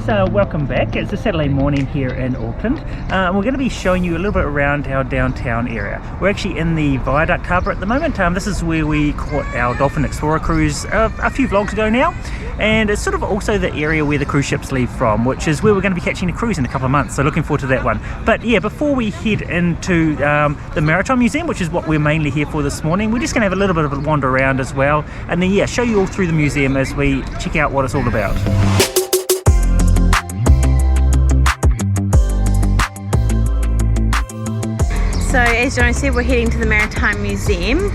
guys, welcome back. It's a Saturday morning here in Auckland. We're going to be showing you a little bit around our downtown area. We're actually in the Viaduct Harbour at the moment. This is where we caught our Dolphin Explorer cruise a few vlogs ago now, and it's sort of also the area where the cruise ships leave from, which is where we're going to be catching a cruise in a couple of months, so looking forward to that one. But yeah, before we head into the Maritime Museum, which is what we're mainly here for this morning, we're just going to have a little bit of a wander around as well, and then yeah, show you all through the museum as we check out what it's all about. So as Jono said, we're heading to the Maritime Museum.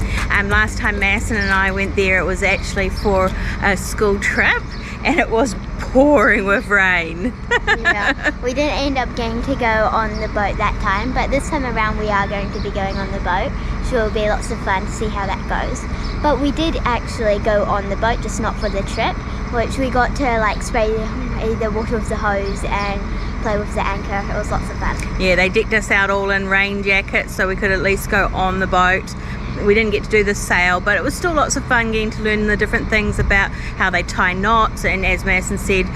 Last time Madison and I went there, it was actually for a school trip, and it was pouring with rain. Yeah, we didn't end up getting to go on the boat that time, but this time around we are going to be going on the boat, so it'll be lots of fun to see how that goes. But we did actually go on the boat, just not for the trip, which we got to like spray the water with the hose and play with the anchor. It was lots of fun. Yeah, they decked us out all in rain jackets so we could at least go on the boat. We didn't get to do the sail, but it was still lots of fun getting to learn the different things about how they tie knots, and as Madison said,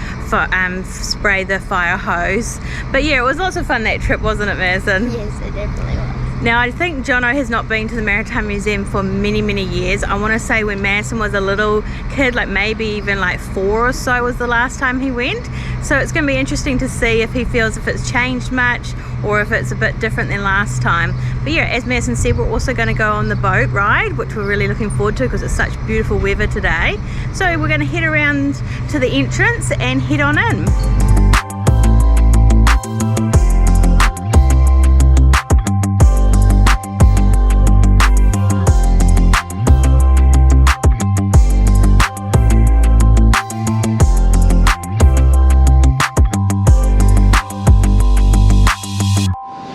spray the fire hose. But yeah, it was lots of fun, that trip, wasn't it, Madison? Yes, it definitely was. Now, I think Jono has not been to the Maritime Museum for many years. I want to say when Madison was a little kid, like maybe even like 4 or so was the last time he went. So it's going to be interesting to see if he feels if it's changed much or if it's a bit different than last time. But yeah, as Madison said, we're also going to go on the boat ride, which we're really looking forward to because it's such beautiful weather today. So we're going to head around to the entrance and head on in.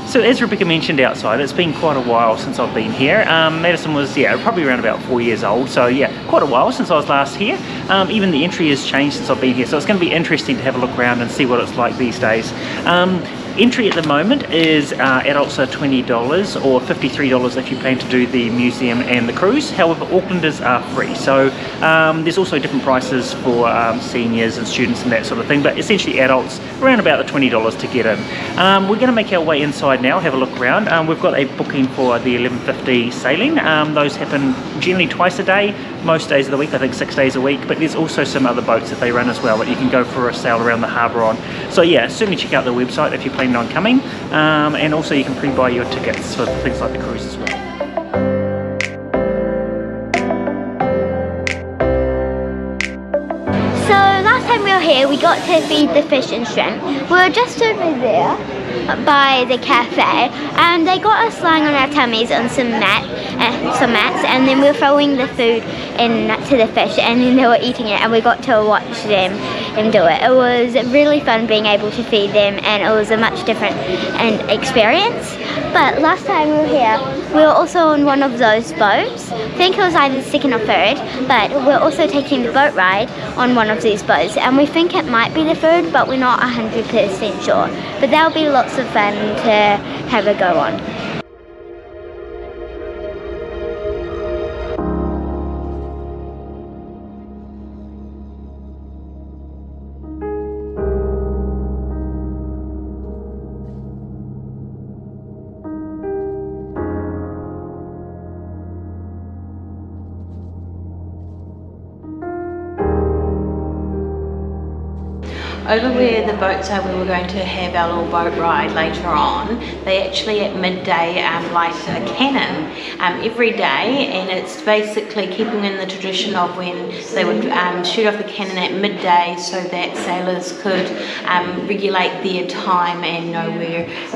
So as Rebekah mentioned outside, it's been quite a while since I've been here. Madison was, probably around about 4 years old, so yeah, quite a while since I was last here. Even the entry has changed since I've been here, so it's going to be interesting to have a look around and see what it's like these days. Entry at the moment is adults are $20 or $53 if you plan to do the museum and the cruise. However, Aucklanders are free. So there's also different prices for seniors and students and that sort of thing, but essentially adults around about the $20 to get in. We're going to make our way inside now, have a look around. We've got a booking for the 11:50 sailing. Those happen generally twice a day, most days of the week, I think 6 days a week, but there's also some other boats that they run as well that you can go for a sail around the harbour on. So yeah, certainly check out the website if you're planning on coming, and also you can pre-buy your tickets for things like the cruise as well. So last time we were here, we got to feed the fish and shrimp. We were just over there by the cafe, and they got us lying on our tummies on some mats, and then we were throwing the food in to the fish, and then they were eating it, and we got to watch them do it. It was really fun being able to feed them, and it was a much different experience. But last time we were here, we were also on one of those boats. I think it was either the second or third, but we're also taking the boat ride on one of these boats, and we think it might be the third, but we're not 100% sure. But that'll be lots of fun to have a go on. Over where the boats are, where we're going to have our little boat ride later on, they actually at midday light a cannon every day, and it's basically keeping in the tradition of when they would shoot off the cannon at midday so that sailors could regulate their time and know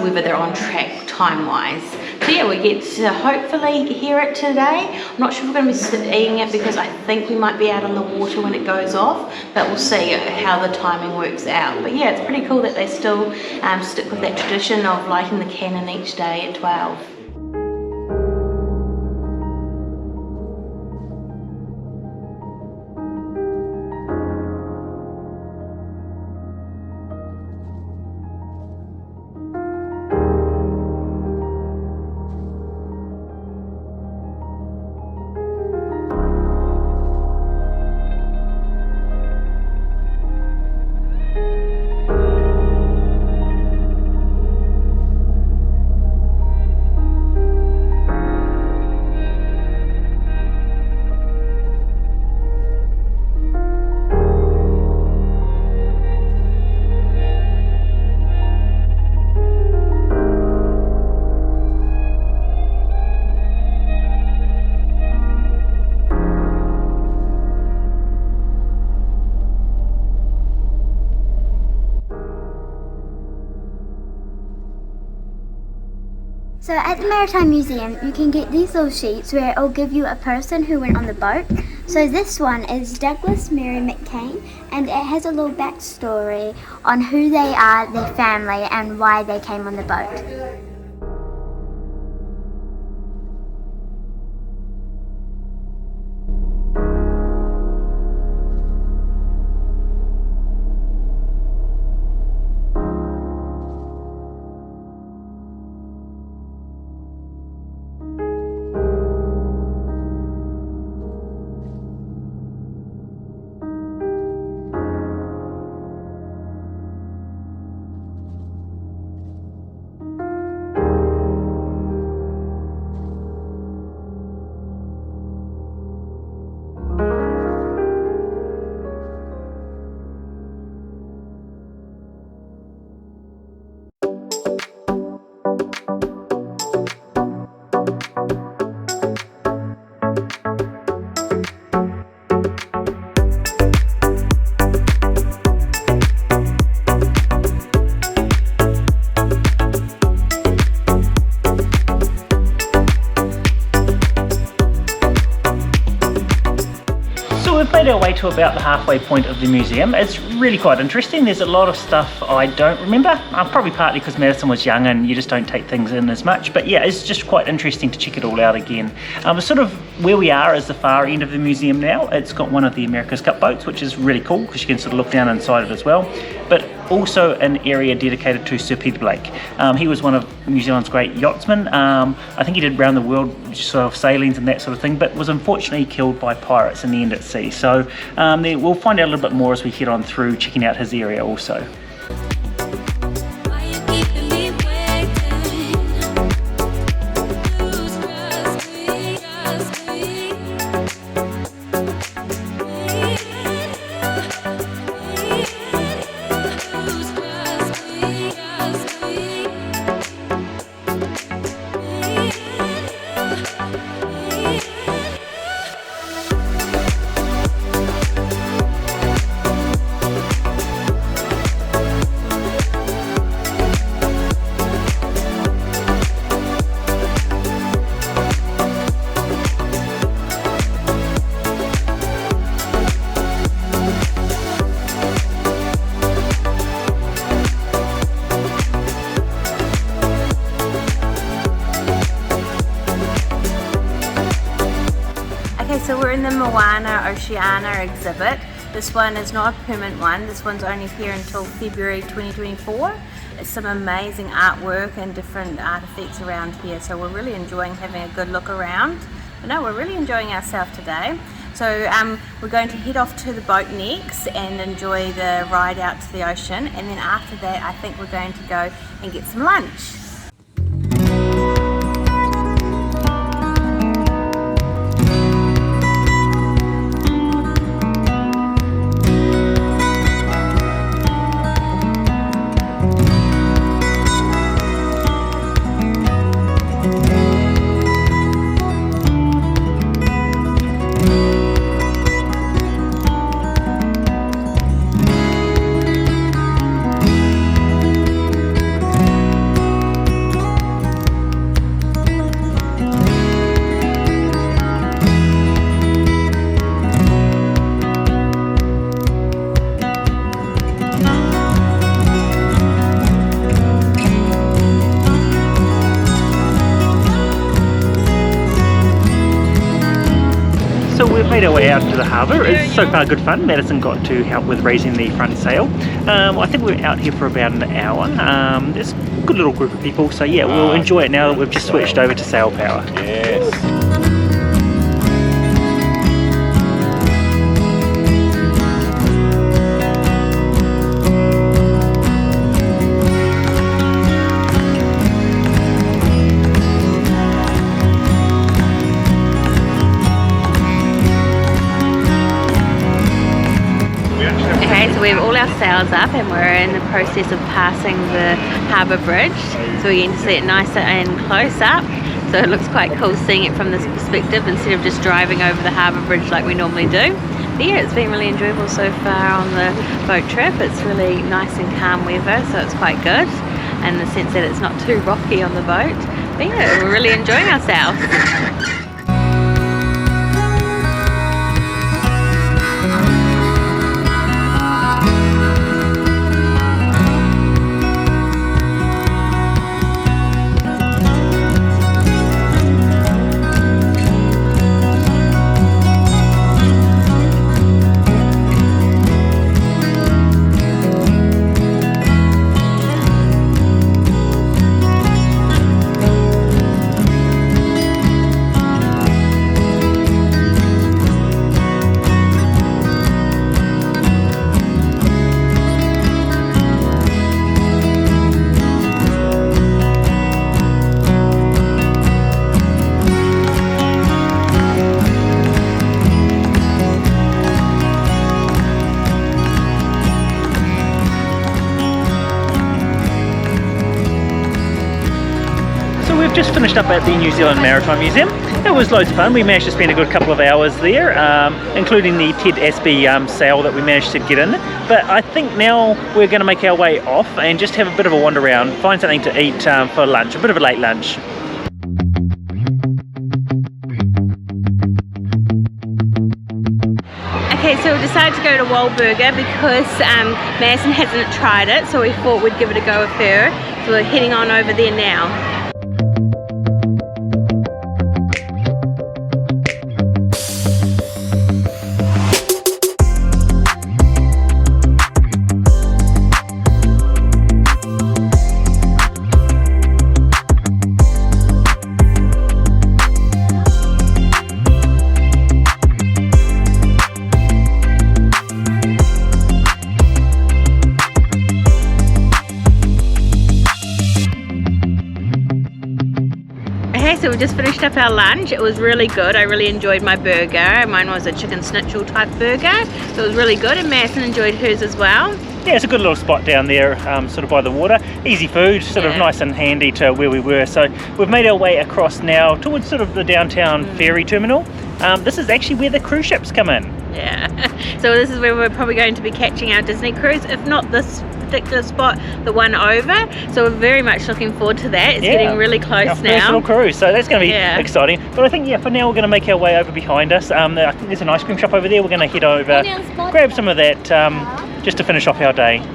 whether they're on track time-wise. So yeah, we get to hopefully hear it today. I'm not sure if we're going to be seeing it because I think we might be out on the water when it goes off, but we'll see how the timing works out. But yeah, it's pretty cool that they still stick with that tradition of lighting the cannon each day at 12. So at the Maritime Museum, you can get these little sheets where it'll give you a person who went on the boat. So this one is Douglas Mary McCain, and it has a little backstory on who they are, their family, and why they came on the boat. We've made our way to about the halfway point of the museum. It's really quite interesting. There's a lot of stuff I don't remember, probably partly because Madison was young and you just don't take things in as much, but yeah, it's just quite interesting to check it all out again. Sort of where we are is the far end of the museum now. It's got one of the America's Cup boats, which is really cool because you can sort of look down inside it as well, but also an area dedicated to Sir Peter Blake. He was one of New Zealand's great yachtsmen. I think he did round the world sort of sailings and that sort of thing, but was unfortunately killed by pirates in the end at sea. So we'll find out a little bit more as we head on through checking out his area also. So we're in the Moana Oceana exhibit. This one is not a permanent one. This one's only here until February 2024. It's some amazing artwork and different artifacts around here. So we're really enjoying having a good look around. But no, we're really enjoying ourselves today. So we're going to head off to the boat next and enjoy the ride out to the ocean. And then after that, I think we're going to go and get some lunch. So we've made our way out to the harbour. It's so far good fun. Madison got to help with raising the front sail. I think we're out here for about an hour. There's a good little group of people, so yeah, we'll enjoy it now that we've just switched over to sail power. Yes. We have all our sails up and we're in the process of passing the harbour bridge, so we're getting to see it nicer and close up. So it looks quite cool seeing it from this perspective instead of just driving over the harbour bridge like we normally do. But yeah, it's been really enjoyable so far on the boat trip. It's really nice and calm weather, so it's quite good, and in the sense that it's not too rocky on the boat. But yeah, we're really enjoying ourselves. We've just finished up at the New Zealand Maritime Museum. It was loads of fun. We managed to spend a good couple of hours there, including the Ted Aspie sale that we managed to get in. But I think now we're going to make our way off and just have a bit of a wander around, find something to eat for lunch, a bit of a late lunch. Okay, so we decided to go to Wahlburger because Madison hasn't tried it, so we thought we'd give it a go with her. So we're heading on over there now. So we just finished up our lunch. It was really good. I really enjoyed my burger. Mine was a chicken schnitzel type burger, so it was really good, and Madison enjoyed hers as well. Yeah, it's a good little spot down there, sort of by the water. Easy food, sort of nice and handy to where we were. So we've made our way across now towards sort of the downtown ferry terminal. This is actually where the cruise ships come in. Yeah, so this is where we're probably going to be catching our Disney cruise, if not this particular spot, the one over. So we're very much looking forward to that. It's getting really close our now. Personal cruise, so that's going to be exciting. But I think for now we're going to make our way over behind us. I think there's an ice cream shop over there. We're going to head over, grab some of that just to finish off our day.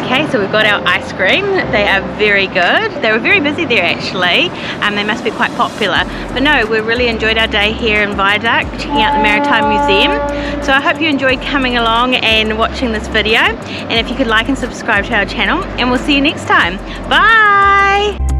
Okay, so we've got our ice cream. They are very good. They were very busy there actually. They must be quite popular. But no, we really enjoyed our day here in Viaduct, checking out the Maritime Museum. So I hope you enjoyed coming along and watching this video. And if you could like and subscribe to our channel, and we'll see you next time. Bye!